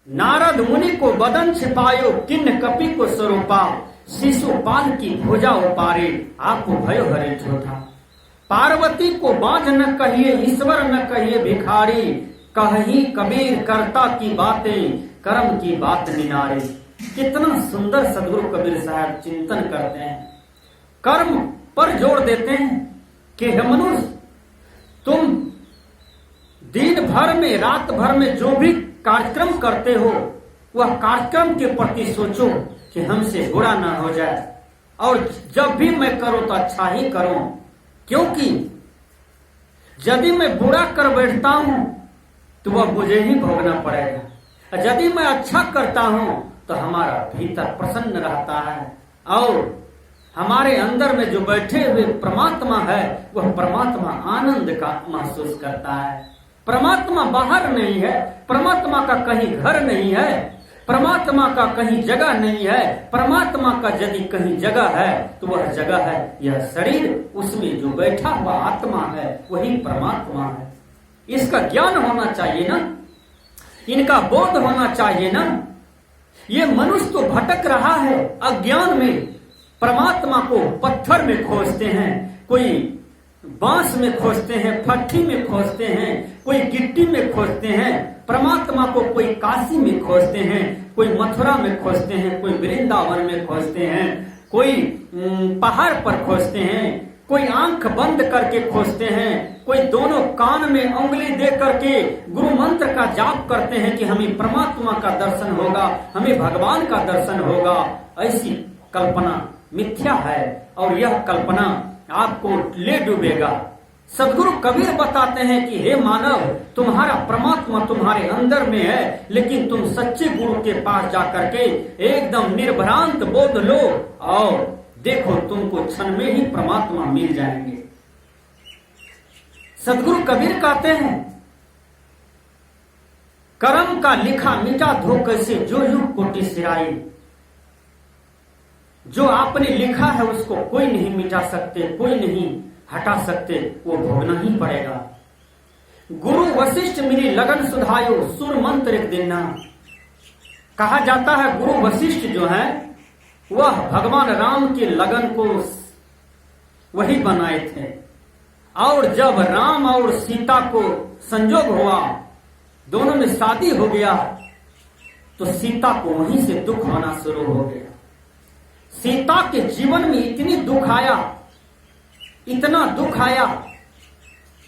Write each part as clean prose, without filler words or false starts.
नारद मुनि को बदन छिपायो, किन्न कपि को स्वरूपा, शिशुपाल की भुजा उपारे, आपको भयो हरे झूठा। पार्वती को बांझ न कहिए, ईश्वर न कहिए भिखारी, कहीं कबीर कर्ता की बातें, कर्म की बात निनारे। कितना सुंदर सदगुरु कबीर साहब चिंतन करते हैं, कर्म पर जोर देते हैं कि हे मनुष्य, तुम दिन भर में रात भर में जो भी कार्यक्रम करते हो, वह कार्यक्रम के प्रति सोचो कि हमसे बुरा ना हो जाए, और जब भी मैं करूं तो अच्छा ही करूं, क्योंकि यदि मैं बुरा कर बैठता हूं तो वह मुझे ही भोगना पड़ेगा। यदि मैं अच्छा करता हूं तो हमारा भीतर प्रसन्न रहता है, और हमारे अंदर में जो बैठे हुए परमात्मा है वह परमात्मा आनंद का महसूस करता है। परमात्मा बाहर नहीं है, परमात्मा का कहीं घर नहीं है, परमात्मा का कहीं जगह नहीं है। परमात्मा का यदि कहीं जगह है तो वह जगह है यह शरीर, उसमें जो बैठा हुआ आत्मा है वही परमात्मा है। इसका ज्ञान होना चाहिए ना, इनका बोध होना चाहिए ना। ये मनुष्य तो भटक रहा है अज्ञान में, परमात्मा को पत्थर में खोजते हैं, कोई बांस में खोजते हैं, फट्टी में खोजते हैं, कोई गिट्टी में खोजते हैं। परमात्मा को कोई काशी में खोजते हैं, कोई मथुरा में खोजते हैं, कोई वृंदावन में खोजते हैं, कोई पहाड़ पर खोजते हैं, कोई आंख बंद करके खोजते हैं, कोई दोनों कान में उंगली दे करके गुरु मंत्र का जाप करते हैं कि हमें परमात्मा का दर्शन होगा, हमें भगवान का दर्शन होगा। ऐसी कल्पना मिथ्या है, और यह कल्पना आपको ले डूबेगा। सदगुरु कबीर बताते हैं कि हे मानव, तुम्हारा परमात्मा तुम्हारे अंदर में है, लेकिन तुम सच्चे गुरु के पास जाकर के एकदम निर्भ्रांत बोध लो और देखो तुमको क्षण में ही परमात्मा मिल जाएंगे। सदगुरु कबीर कहते हैं, कर्म का लिखा मिटा धो कैसे जो युग कोटि सिराई। जो आपने लिखा है उसको कोई नहीं मिटा सकते, कोई नहीं हटा सकते, वो भोगना ही पड़ेगा। गुरु वशिष्ठ मिली लगन सुधायो, सुर मंत्र एक दिन ना। कहा जाता है गुरु वशिष्ठ जो है वह भगवान राम के लगन को वही बनाए थे, और जब राम और सीता को संजोग हुआ, दोनों में शादी हो गया, तो सीता को वहीं से दुख होना शुरू हो गया। सीता के जीवन में इतनी दुख आया, इतना दुख आया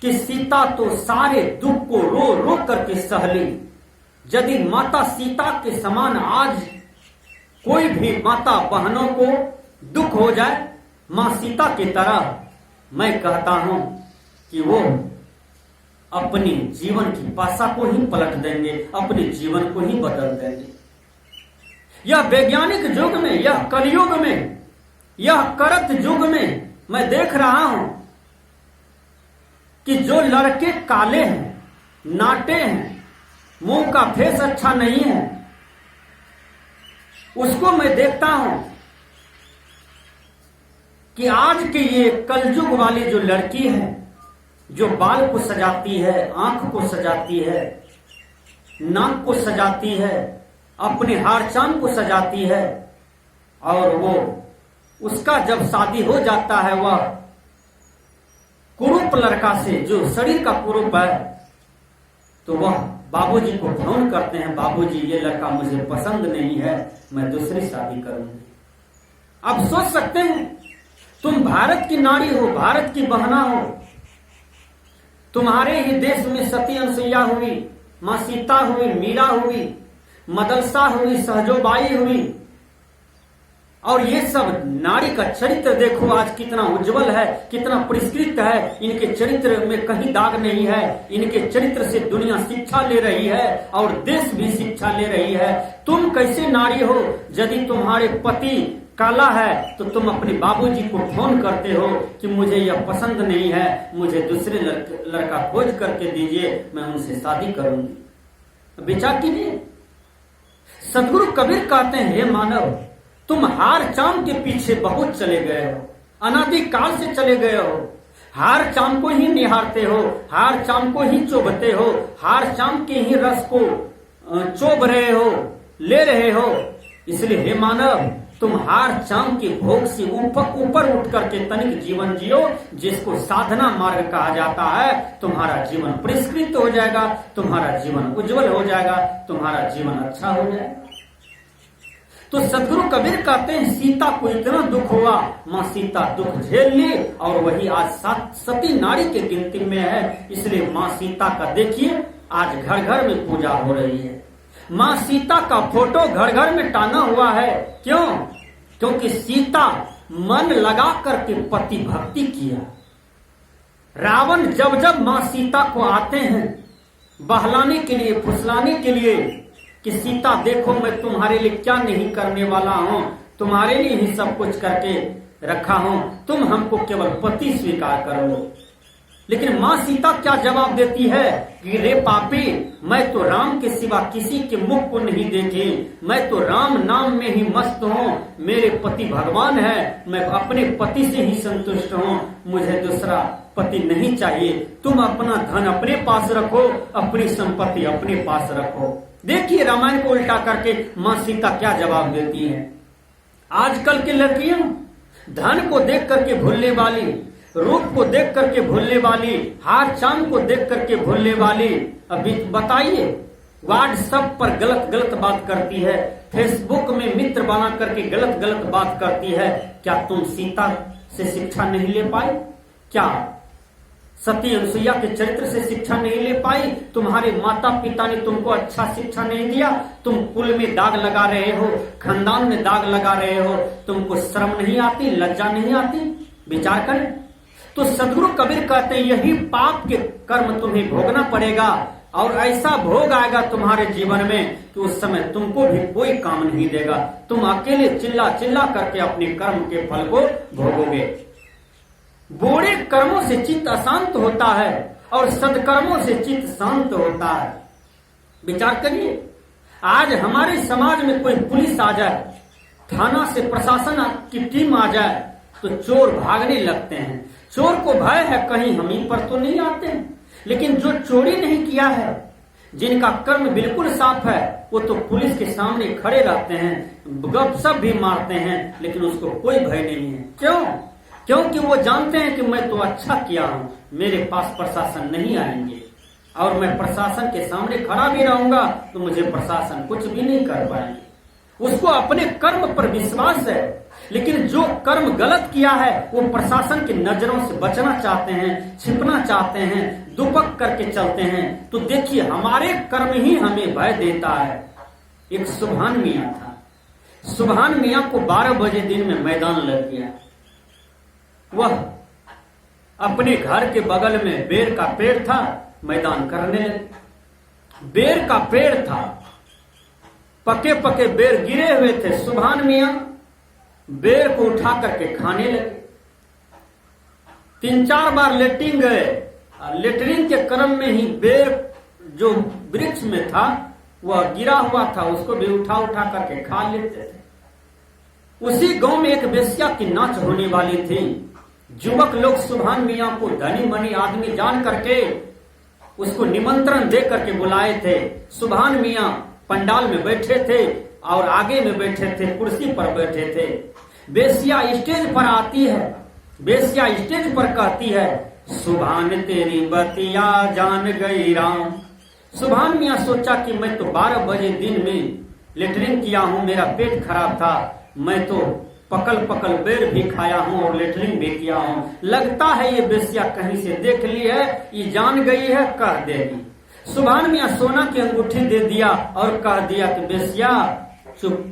कि सीता तो सारे दुख को रो रो करके सह ली। यदि माता सीता के समान आज कोई भी माता बहनों को दुख हो जाए मां सीता की तरह, मैं कहता हूं कि वो अपने जीवन की पासा को ही पलट देंगे, अपने जीवन को ही बदल देंगे। यह वैज्ञानिक युग में, यह कलयुग में, यह करत युग में मैं देख रहा हूं कि जो लड़के काले हैं, नाटे हैं, मुंह का फेस अच्छा नहीं है, उसको मैं देखता हूं कि आज के ये कलयुग वाली जो लड़की है, जो बाल को सजाती है, आंख को सजाती है, नाक को सजाती है, अपने हार चांद को सजाती है, और वो उसका जब शादी हो जाता है वह कुरूप लड़का से, जो शरीर का कुरूप है, तो वह बाबूजी को फोन करते हैं, बाबूजी ये लड़का मुझे पसंद नहीं है, मैं दूसरी शादी करूंगी। अब सोच सकते हैं, तुम भारत की नारी हो, भारत की बहना हो, तुम्हारे ही देश में सती अनसुईया हुई, मां सीता हुई, मीरा हुई, मदलसा हुई, सहजोबाई हुई, और ये सब नारी का चरित्र देखो आज कितना उज्जवल है, कितना परिष्कृत है। इनके चरित्र में कहीं दाग नहीं है, इनके चरित्र से दुनिया शिक्षा ले रही है और देश भी शिक्षा ले रही है। तुम कैसे नारी हो? यदि तुम्हारे पति काला है तो तुम अपने बाबूजी को फोन करते हो कि मुझे यह पसंद नहीं है, मुझे दूसरे लड़का खोज करके दीजिए, मैं उनसे शादी करूंगी। विचार कीजिए। सदगुरु कबीर कहते हैं, हे मानव, तुम हार चाम के पीछे बहुत चले गए हो, अनादि काल से चले गए हो, हार चाम को ही निहारते हो, हार चाम को ही चुभते हो, हार चाम के ही रस को चोब रहे हो, ले रहे हो। इसलिए हे मानव, तुम हार चाम के भोग से ऊपर उठ करके तनिक जीवन जियो, जिसको साधना मार्ग कहा जाता है। तुम्हारा जीवन परिष्कृत हो जाएगा, तुम्हारा जीवन उज्जवल हो जाएगा, तुम्हारा जीवन अच्छा हो जाएगा। तो सदगुरु कबीर कहते हैं, सीता को इतना दुख हुआ, माँ सीता दुख झेल ली, और वही आज सती नारी के गिनती में है। इसलिए माँ सीता का देखिए आज घर घर में पूजा हो रही है। माँ सीता का फोटो घर घर में टांगा हुआ है। क्यों? क्योंकि सीता मन लगा करके पति भक्ति किया। रावण जब जब माँ सीता को आते हैं बहलाने के लिए, फुसलाने के लिए कि सीता देखो मैं तुम्हारे लिए क्या नहीं करने वाला हूं, तुम्हारे लिए ही सब कुछ करके रखा हूं, तुम हमको केवल पति स्वीकार कर लो। लेकिन माँ सीता क्या जवाब देती है कि रे पापी, मैं तो राम के सिवा किसी के मुख को नहीं देखी, मैं तो राम नाम में ही मस्त हूँ, मेरे पति भगवान है, मैं अपने पति से ही संतुष्ट हूँ, मुझे दूसरा पति नहीं चाहिए। तुम अपना धन अपने पास रखो, अपनी संपत्ति अपने पास रखो। देखिए रामायण को उल्टा करके माँ सीता क्या जवाब देती है। आजकल की लड़कियां धन को देख करके भूलने वाली, रूप को देख करके भूलने वाली, हार चांद को देख करके भूलने वाली, अभी बताइए व्हाट्सएप पर गलत गलत बात करती है, फेसबुक में मित्र बना करके गलत गलत बात करती है। क्या तुम सीता से शिक्षा नहीं ले पाए? क्या सती अनुसुईया के चरित्र से शिक्षा नहीं ले पाई? तुम्हारे माता पिता ने तुमको अच्छा शिक्षा नहीं दिया? तुम कुल में दाग लगा रहे हो, खानदान में दाग लगा रहे हो, तुमको शर्म नहीं आती, लज्जा नहीं आती? विचार करें। तो सदगुरु कबीर कहते हैं यही पाप के कर्म तुम्हें भोगना पड़ेगा, और ऐसा भोग आएगा तुम्हारे जीवन में कि उस समय तुमको भी कोई काम नहीं देगा। तुम अकेले चिल्ला चिल्ला करके अपने कर्म के फल को भोगोगे। बुरे कर्मों से चित्त अशांत होता है और सदकर्मों से चित्त शांत होता है। विचार करिए, आज हमारे समाज में कोई पुलिस आ जाए, थाना से प्रशासन की टीम आ जाए, तो चोर भागने लगते हैं। चोर को भय है कहीं हम ही पर तो नहीं आते हैं। लेकिन जो चोरी नहीं किया है, जिनका कर्म बिल्कुल साफ है, वो तो पुलिस के सामने खड़े रहते हैं, गपशप भी मारते हैं, लेकिन उसको कोई भय नहीं है। क्यों? क्योंकि वो जानते हैं कि मैं तो अच्छा किया हूं, मेरे पास प्रशासन नहीं आएंगे, और मैं प्रशासन के सामने खड़ा भी रहूंगा तो मुझे प्रशासन कुछ भी नहीं कर पाएंगे। उसको अपने कर्म पर विश्वास है। लेकिन जो कर्म गलत किया है वो प्रशासन की नजरों से बचना चाहते हैं, छिपना चाहते हैं, दुपक करके चलते हैं। तो देखिए हमारे कर्म ही हमें भय देता है। एक सुभान मियाँ था, सुभान मियाँ को 12 बजे दिन में मैदान लग गया। वह अपने घर के बगल में बेर का पेड़ था, मैदान करने लगे। बेर का पेड़ था, पके पके बेर गिरे हुए थे। सुभान मियाँ बेर को उठा करके खाने लगे। 3-4 बार लेटरिन गए। लेटरिन के क्रम में ही बेर जो वृक्ष में था वह गिरा हुआ था, उसको भी उठा उठा करके खा लेते थे। उसी गांव में एक वेश्या की नाच होने वाली थी। युवक लोग सुभान मियाँ को धनी मनी आदमी जान करके उसको निमंत्रण दे करके बुलाए थे। सुभान मियाँ पंडाल में बैठे थे और आगे में बैठे थे, कुर्सी पर बैठे थे। वेश्या स्टेज पर आती है, वेश्या स्टेज पर कहती है, सुभान तेरी बतिया जान गई राम। सुभान मियाँ सोचा कि मैं तो 12 बजे दिन में लेटरिन किया हूँ, मेरा पेट खराब था, मैं तो पकल पकल बेर भी खाया हूँ और लेटरिन भी किया हूँ, लगता है ये वेश्या कहीं से देख ली है, ये जान गई है, कह देगी। सुभान मियाँ सोना की अंगूठी दे दिया और कह दिया कि वेश्या चुप,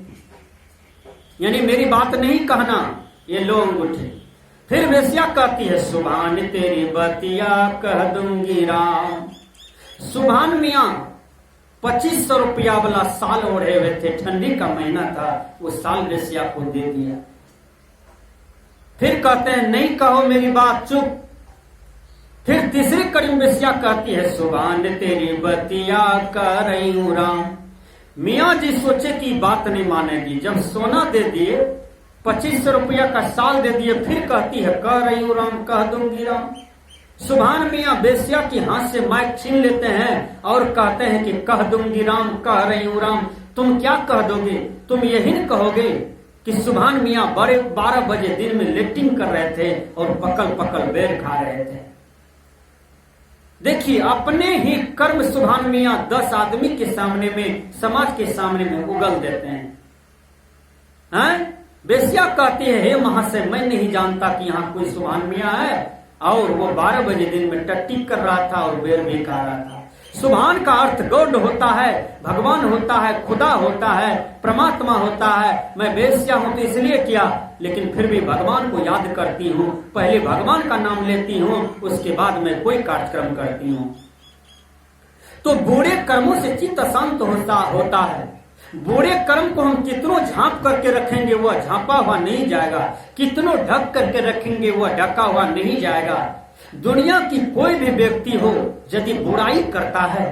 यानी मेरी बात नहीं कहना, ये लो अंगूठी। फिर वेश्या कहती है, सुभान तेरी बतिया कह दूंगी राम। सुभान मियाँ 2500 रुपया वाला साल ओढ़े हुए थे, ठंडी का महीना था, वो साल वेश्या को दे दिया। फिर कहते हैं, नहीं कहो मेरी बात, चुप। फिर तीसरी कड़ी में वेश्या कहती है, सुभान तेरी बतिया कह रही हूं राम। मियाँ जी सोचे कि बात नहीं मानेगी, जब सोना दे दिए, 2500 रुपया का साल दे दिए, फिर कहती है, कह रही हूं राम, कह दूंगी राम। सुभान मियाँ बेस्या की हाथ से माइक छीन लेते हैं और कहते हैं कि कह दूंगी राम, कह रही हूँ राम। तुम क्या कह दोगे? तुम यही न कहोगे कि सुभान मियाँ 12 बजे दिन में लेटिंग कर रहे थे और पकल पकल बेर खा रहे थे। देखिए, अपने ही कर्म सुभान मियाँ 10 आदमी के सामने में, समाज के सामने में उगल देते हैं। बेस्या कहती है, हे महाशय, मैं नहीं जानता कि यहाँ कोई सुभान मियाँ है, और वो 12 बजे दिन में टट्टी कर रहा था और बेर भी खा रहा था। सुभान का अर्थ गॉड होता है, भगवान होता है, खुदा होता है, परमात्मा होता है। मैं बेस्या हूं तो इसलिए किया, लेकिन फिर भी भगवान को याद करती हूँ। पहले भगवान का नाम लेती हूँ, उसके बाद मैं कोई कार्यक्रम करती हूँ। तो बुरे कर्मों से चित्त शांत होता है। बुरे कर्म को हम कितनों झांप करके रखेंगे, वह झांपा हुआ नहीं जाएगा। कितनों ढक करके रखेंगे, वह ढका हुआ नहीं जाएगा। दुनिया की कोई भी व्यक्ति हो, यदि बुराई करता है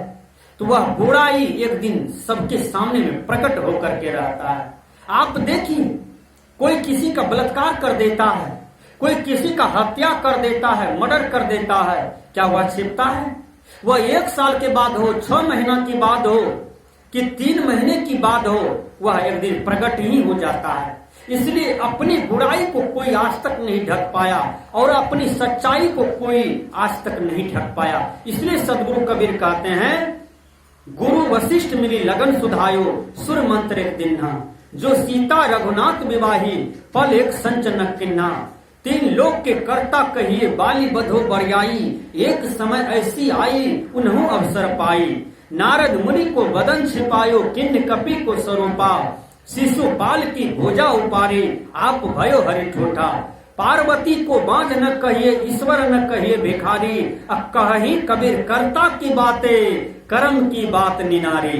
तो वह बुराई एक दिन सबके सामने में प्रकट होकर के रहता है। आप देखिए, कोई किसी का बलात्कार कर देता है, कोई किसी का हत्या कर देता है, मर्डर कर देता है, क्या वह छिपता है? वह 1 साल के बाद हो, 6 महीना की बाद हो कि 3 महीने की बाद हो, वह एक दिन प्रकट ही हो जाता है। इसलिए अपनी बुराई को कोई आज तक नहीं ढक पाया और अपनी सच्चाई को कोई आज तक नहीं ढक पाया। इसलिए सदगुरु कबीर कहते हैं, गुरु वशिष्ठ मिली लगन सुधायो, सुर मंत्र एक दिन्हा, जो सीता रघुनाथ विवाही, फल एक संचन किन्हा। 3 लोक के कर्ता कहिए, बाली बधो बरियाई, एक समय ऐसी आई, उन्हों अवसर पाई। नारद मुनि को बदन छिपायो, किन्न कपि को स्वरूपा, शिशुपाल की भुजा उपारे, आप भयो हरि ठोठा। पार्वती को बांझ न कहिए, ईश्वर न कहिए भिखारी, कही कबीर कर्ता की बातें, कर्म की बात निनारी।